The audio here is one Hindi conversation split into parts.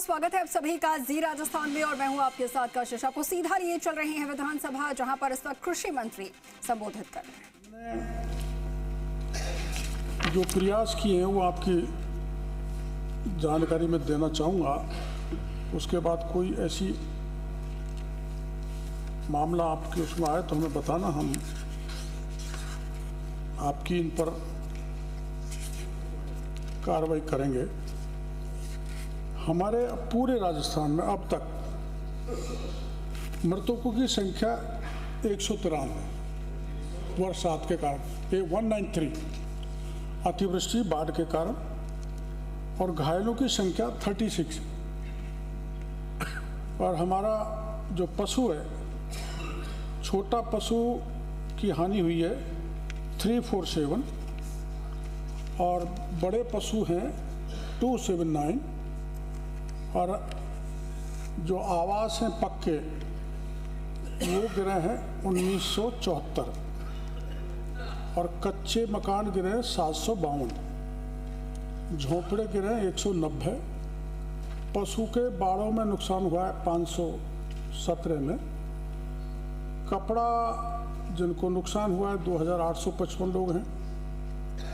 स्वागत है आप सभी का जी राजस्थान में और मैं हूं आपके साथ कशिश। आपको सीधा लिए चल रहे हैं विधानसभा, जहां पर इस वक्त कृषि मंत्री संबोधित कर रहे हैं। जो प्रयास किए हैं वो आपकी जानकारी में देना चाहूँगा। उसके बाद कोई ऐसी मामला आपके उसमें आए तो हमें बताना, हम आपकी इन पर कार्रवाई करेंगे। हमारे पूरे राजस्थान में अब तक मृतकों की संख्या 193 वर्षात के कारण, 193 अतिवृष्टि बाढ़ के कारण, और घायलों की संख्या 36। और हमारा जो पशु है, छोटा पशु की हानि हुई है 347 और बड़े पशु हैं 279, और जो आवास हैं पक्के वो गिरे हैं 1974 और कच्चे मकान गिरे हैं 752, झोंपड़े गिरे हैं 190, पशु के बाड़ों में नुकसान हुआ है 517 में, कपड़ा जिनको नुकसान हुआ है 2855 लोग हैं,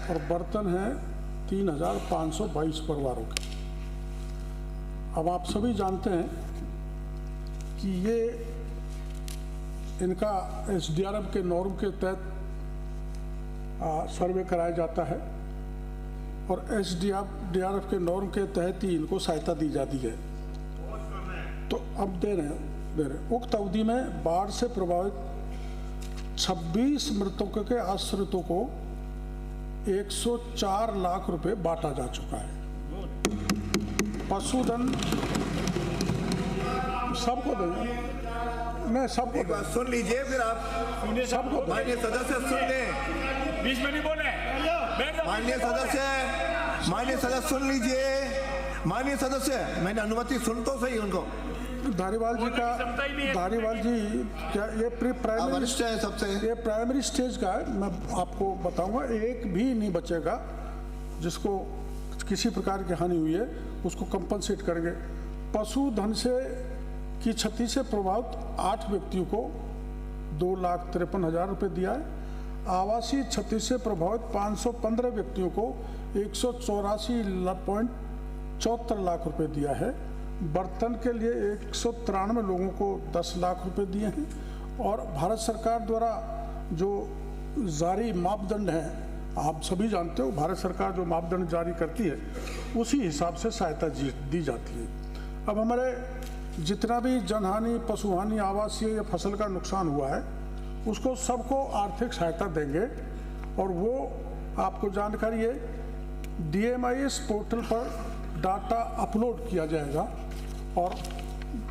और बर्तन हैं 3522 परिवारों के। अब आप सभी जानते हैं कि ये इनका SDRF के नॉर्म के तहत सर्वे कराया जाता है और SDRF के नॉर्म के तहत ही इनको सहायता दी जाती है। तो अब दे रहे हैं। उक्त अवधि में बाढ़ से प्रभावित 26 मृतकों के आश्रितों को 104 लाख रुपए बांटा जा चुका है। पशुधन सबको देंगे, नहीं सबको देंगे। सुन लीजिए, फिर आप सबको माननीय सदस्य सुन लें, बीच में नहीं बोले। माननीय सदस्य सुन लीजिए। माननीय सदस्य, मैंने अनुमति सुन तो सही उनको। धारीवाल जी का, धारीवाल जी क्या ये वरिष्ठ है सबसे, ये प्राइमरी स्टेज का है। मैं आपको बताऊंगा, एक भी नहीं बचेगा जिसको किसी प्रकार की हानि हुई है, उसको कंपनसेट करेंगे। पशुधन से की क्षति से प्रभावित 8 व्यक्तियों को 2,53,000 रुपये दिया है। आवासीय क्षति से प्रभावित 515 व्यक्तियों को 184.74 लाख रुपए दिया है। बर्तन के लिए 193 लोगों को 10 लाख रुपए दिए हैं। और भारत सरकार द्वारा जो जारी मापदंड हैं, आप सभी जानते हो, भारत सरकार जो मापदंड जारी करती है उसी हिसाब से सहायता दी जाती है। अब हमारे जितना भी जनहानि, पशुहानि, आवासीय या फसल का नुकसान हुआ है उसको सबको आर्थिक सहायता देंगे। और वो आपको जानकारी है, DMIS पोर्टल पर डाटा अपलोड किया जाएगा और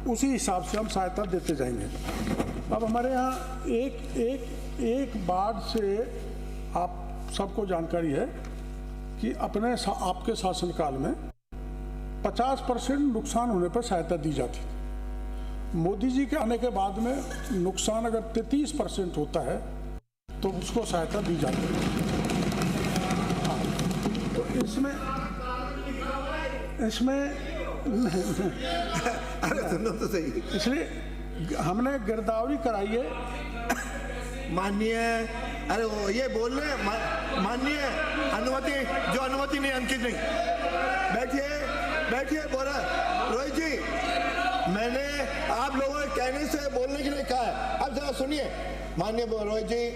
उसी हिसाब से हम सहायता देते जाएंगे। अब हमारे यहाँ एक बाढ़ से आप सबको जानकारी है कि आपके शासनकाल में 50% नुकसान होने पर सहायता दी जाती थी। मोदी जी के आने के बाद में नुकसान अगर 33% होता है तो उसको सहायता दी जाती है। तो इसमें अरे सुनो तो सही, इसलिए हमने गिरदावरी कराई है। माननीय, अरे वो ये बोल रहे माननीय अनुमति, जो अनुमति नहीं, अंकित नहीं, बैठिए बोला। रोहित जी, मैंने आप लोगों के कहने से बोलने के लिए कहा है। अब जरा सुनिए माननीय रोहित जी,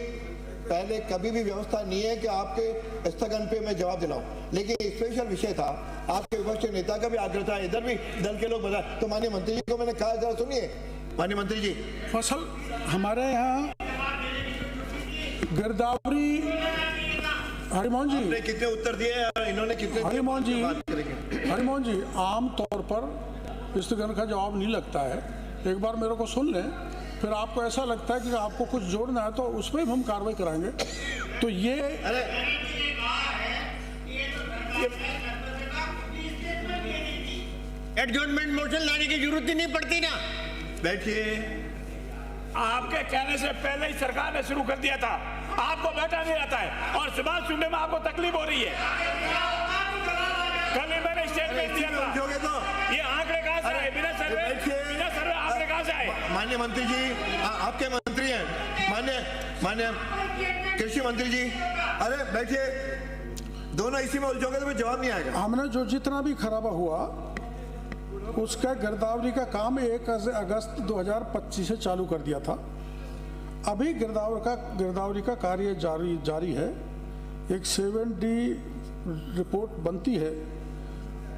पहले कभी भी व्यवस्था नहीं है कि आपके स्थगन पे मैं जवाब दिलाऊं, लेकिन स्पेशल विषय था, आपके विपक्ष के नेता का भी आग्रह था, इधर भी दल के लोग बताए, तो माननीय मंत्री जी को मैंने कहा, जरा सुनिए माननीय मंत्री जी। फसल हमारे यहाँ गिरदावरी, हरिमोहन जी आपने कितने उत्तर दिए, इन्होंने कितने? हरिमोहन जी, आम तौर पर स्थगन का जवाब नहीं लगता है। एक बार मेरे को सुन लें, फिर आपको ऐसा लगता है कि आपको कुछ जोड़ना है तो उसमें भी हम कार्रवाई कराएंगे। तो ये एडजॉर्नमेंट मोशन लाने की जरूरत ही नहीं पड़ती ना। बैठिए। आपके कहने से पहले ही सरकार ने शुरू कर दिया था, आपको बैठा नहीं रहता है और सवाल सुनने में आपको तकलीफ हो रही है। कल ही मैंने स्टेटमेंट दिया था। उलझोगे तो ये आंकड़े कहाँ से आए? बिना सर्वे आंकड़े कहाँ से आए? माननीय मंत्री जी, आपके मंत्री हैं, माननीय कृषि मंत्री जी, अरे बैठिए, दोनों इसी में उलझोगे तो फिर जवाब नहीं आएगा। हमने जो जितना भी खराबा हुआ उसका गिरदावरी का काम 1 अगस्त 2025 से चालू कर दिया था। अभी गिरदावरी का कार्य जारी है। एक 7D रिपोर्ट बनती है,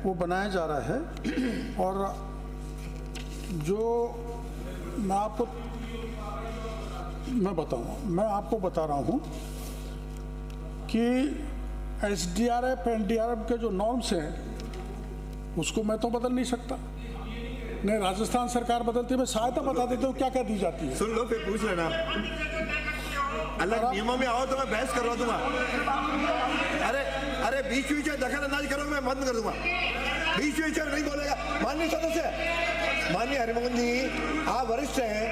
वो बनाया जा रहा है। और जो मैं आपको बता रहा हूँ कि SDRF NDRF के जो नॉर्म्स हैं उसको मैं तो बदल नहीं सकता, नहीं राजस्थान सरकार बदलती है। मैं सहायता बता देता हूँ क्या क्या दी जाती है। सुन लो फिर पूछ लेना, अलग नियमों में आओ तो मैं बहस करवा दूंगा। अरे बीच में दखल अंदाजी करोगे मैं बंद कर दूंगा। बीच में नहीं बोलेगा। माननीय सदस्य, माननीय हरिमोहन जी, आप वरिष्ठ हैं,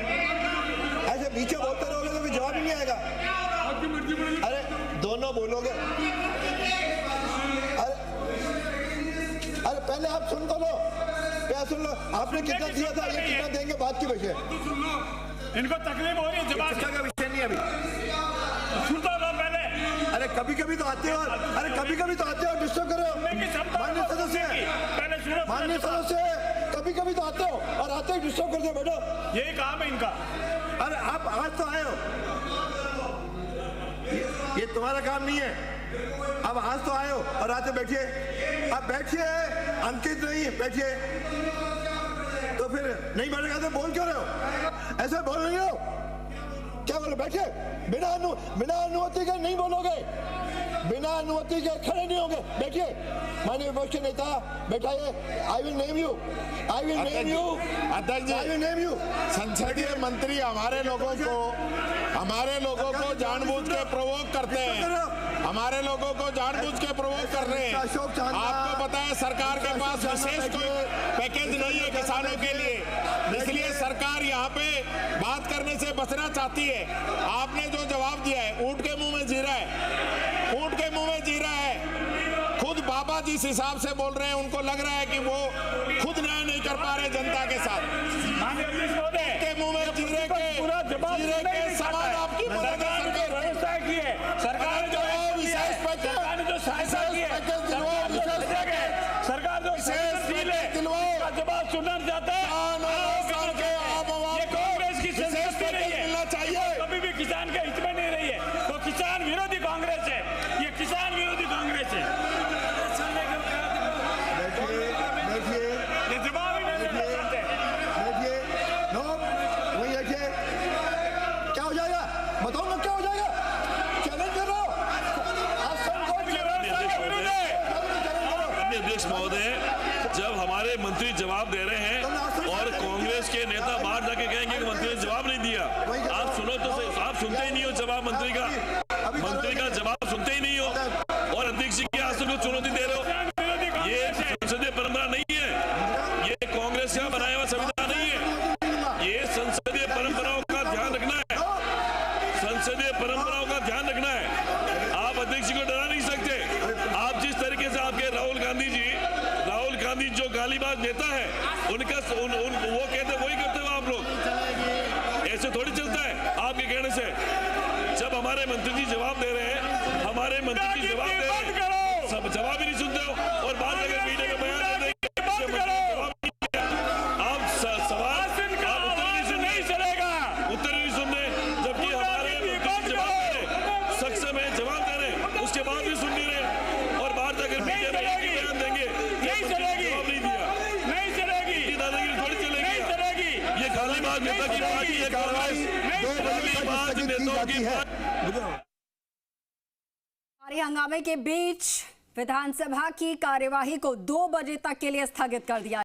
ऐसे बीच में बोलते रहोगे तो फिर जवाब ही नहीं आएगा। अरे दोनों बोलोगे, अरे पहले आप सुन तो लो, क्या सुन लो। आपने कितना दिया था, ये कितना देंगे, बात की विषय। इनको तकलीफ हो रही है, जवाब का विषय नहीं अभी। सुन तो लो पहले। अरे कभी कभी तो आते हो, डिस्टर्ब कर रहे हो। माननीय सदस्य, कभी कभी तो आते हो और आते ही डिस्टर्ब करते हो। बैठो, यही काम है इनका। अरे आप आज तो आए हो, ये तुम्हारा काम नहीं है। अब आज तो आए हो और आते बैठिए, अब बैठिए, अंकित नहीं बैठिए। तो फिर नहीं बैठेगा तो बोल क्यों रहे हो? ऐसे बोल रही हो, क्या बोलो? बैठिए, बिना अनुमति के नहीं बोलोगे, बिना अनुमति के खड़े नहीं होंगे। बैठिए, माननीय विपक्ष नेता बैठाइए। I will name you. अध्यक्ष जी, संसदीय मंत्री हमारे लोगों को जानबूझ के प्रोवोक करते हैं, आपको पता है सरकार के पास विशेष कोई पैकेज नहीं है किसानों के लिए, इसलिए सरकार यहाँ पे बात करने से बचना चाहती है। आपने जो जवाब दिया है, ऊंट के मुंह में जीरा है। खुद बाबा जिस हिसाब से बोल रहे हैं, उनको लग रहा है कि वो खुद न्याय नहीं कर पा रहे जनता के साथ। के मुंह में जीरे के सवाल आपकी मदद व्यवस्था की है सरकार जो विशेष सरकार ने जो सहायता की है, सरकार जो जवाब सुनना चाहता है। ये कांग्रेस की संस्कृति नहीं है, मिलना चाहिए, कभी भी किसान के हित में नहीं रही है। तो किसान विरोधी कांग्रेस है, ये किसान विरोधी कांग्रेस है। ये जवाब ही नहीं देना चाहते। क्या हो जाएगा बताओ ना, क्या हो जाएगा? चैलेंज कर रहा हो। अध्यक्ष महोदय, जब हमारे मंत्री जवाब दे रहे हैं और कांग्रेस के नेता बाहर जाके कहेंगे कि मंत्री ने जवाब नहीं दिया, आप सुनो तो सही, आप सुनते ही नहीं हो जवाब मंत्री का जवाब सुनते ही नहीं हो और अध्यक्ष जी के आसन को चुनौती दे रहे हो। ये संसदीय परंपरा नहीं है, ये कांग्रेस का बनाया हुआ संविधान नहीं है। ये संसदीय परंपराओं का ध्यान रखना है, आप अध्यक्ष जी को डरा नहीं सकते। आप जिस तरीके से आपके राहुल गांधी जो गालीबाज नेता है, उनका वो कहते वही करते हो आप लोग। ऐसे थोड़ी चलता है आपके कहने से। जब हमारे मंत्री जी जवाब दे रहे हैं, सब जवाब ही नहीं सुनते हो और बाद में मीडिया में बयान दे देंगे। आप सवाल उत्तर नहीं सुन रहे, जबकि हमारे सक्षम है जवाब दे रहे, उसके बाद भी सुन नहीं रहे और बाहर जाकर मीडिया में बयान देंगे। नहीं चलेगी, नहीं चलेगी, दादागिरी थोड़ी चलेगी। ये गालीबाज नेता की पार्टी, ये कांग्रेस गालीबाज नेताओं की पार्टी। हंगामे के बीच विधानसभा की कार्यवाही को 2 बजे तक के लिए स्थगित कर दिया।